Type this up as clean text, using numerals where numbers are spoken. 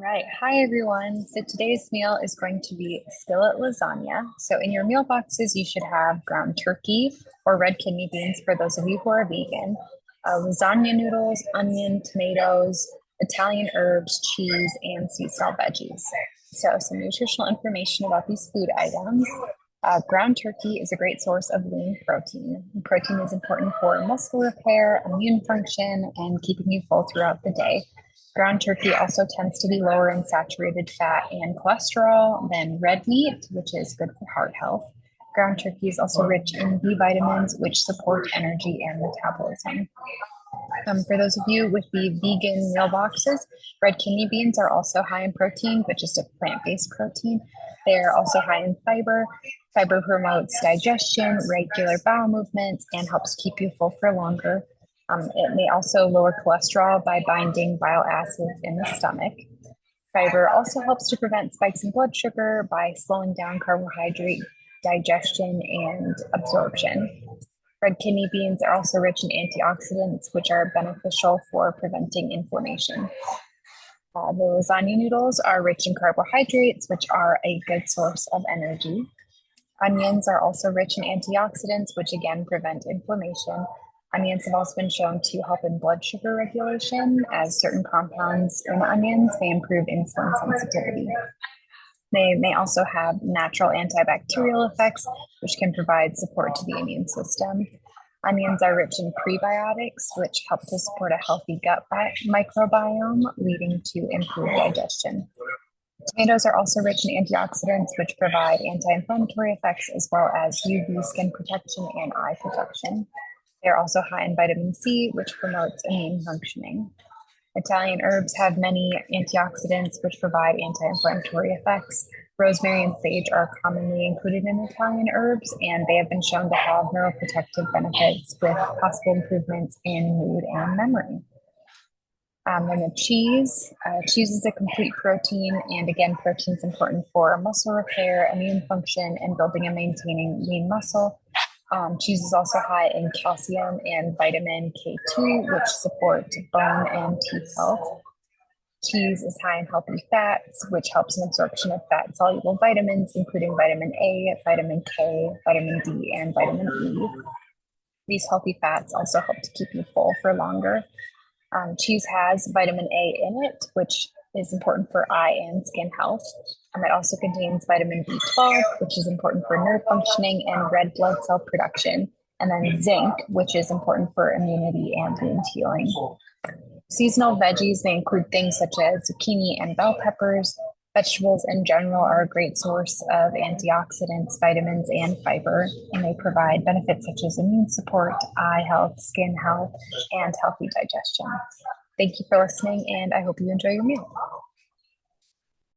right. Hi, everyone. So today's meal is going to be skillet lasagna. So in your meal boxes, you should have ground turkey or red kidney beans for those of you who are vegan, lasagna noodles, onion, tomatoes, Italian herbs, cheese, and seasonal veggies. So some nutritional information about these food items. Ground turkey is a great source of lean protein. Protein is important for muscle repair, immune function, and keeping you full throughout the day. Ground turkey also tends to be lower in saturated fat and cholesterol than red meat, which is good for heart health. Ground turkey is also rich in B vitamins, which support energy and metabolism. For those of you with the vegan meal boxes, red kidney beans are also high in protein, but just a plant-based protein. They're also high in fiber. Fiber promotes digestion, regular bowel movements, and helps keep you full for longer. It may also lower cholesterol by binding bile acids in the stomach. Fiber also helps to prevent spikes in blood sugar by slowing down carbohydrate digestion and absorption. Red kidney beans are also rich in antioxidants, which are beneficial for preventing inflammation. The lasagna noodles are rich in carbohydrates, which are a good source of energy. Onions are also rich in antioxidants, which again prevent inflammation. Onions have also been shown to help in blood sugar regulation, as certain compounds in onions may improve insulin sensitivity. They may also have natural antibacterial effects, which can provide support to the immune system. Onions are rich in prebiotics, which help to support a healthy gut microbiome, leading to improved digestion. Tomatoes are also rich in antioxidants, which provide anti-inflammatory effects as well as UV skin protection and eye protection. They're also high in vitamin C, which promotes immune functioning. Italian herbs have many antioxidants, which provide anti-inflammatory effects. Rosemary and sage are commonly included in Italian herbs, and they have been shown to have neuroprotective benefits with possible improvements in mood and memory. And the cheese. Cheese is a complete protein, and again, protein is important for muscle repair, immune function, and building and maintaining lean muscle. Cheese is also high in calcium and vitamin K2, which support bone and teeth health. Cheese is high in healthy fats, which helps in absorption of fat-soluble vitamins, including vitamin A, vitamin K, vitamin D, and vitamin E. These healthy fats also help to keep you full for longer. Cheese has vitamin A in it, which is important for eye and skin health. It also contains vitamin B12, which is important for nerve functioning and red blood cell production, and then zinc, which is important for immunity and wound healing. Seasonal veggies may include things such as zucchini and bell peppers. Vegetables in general are a great source of antioxidants, vitamins, and fiber, and they provide benefits such as immune support, eye health, skin health, and healthy digestion. Thank you for listening, and I hope you enjoy your meal.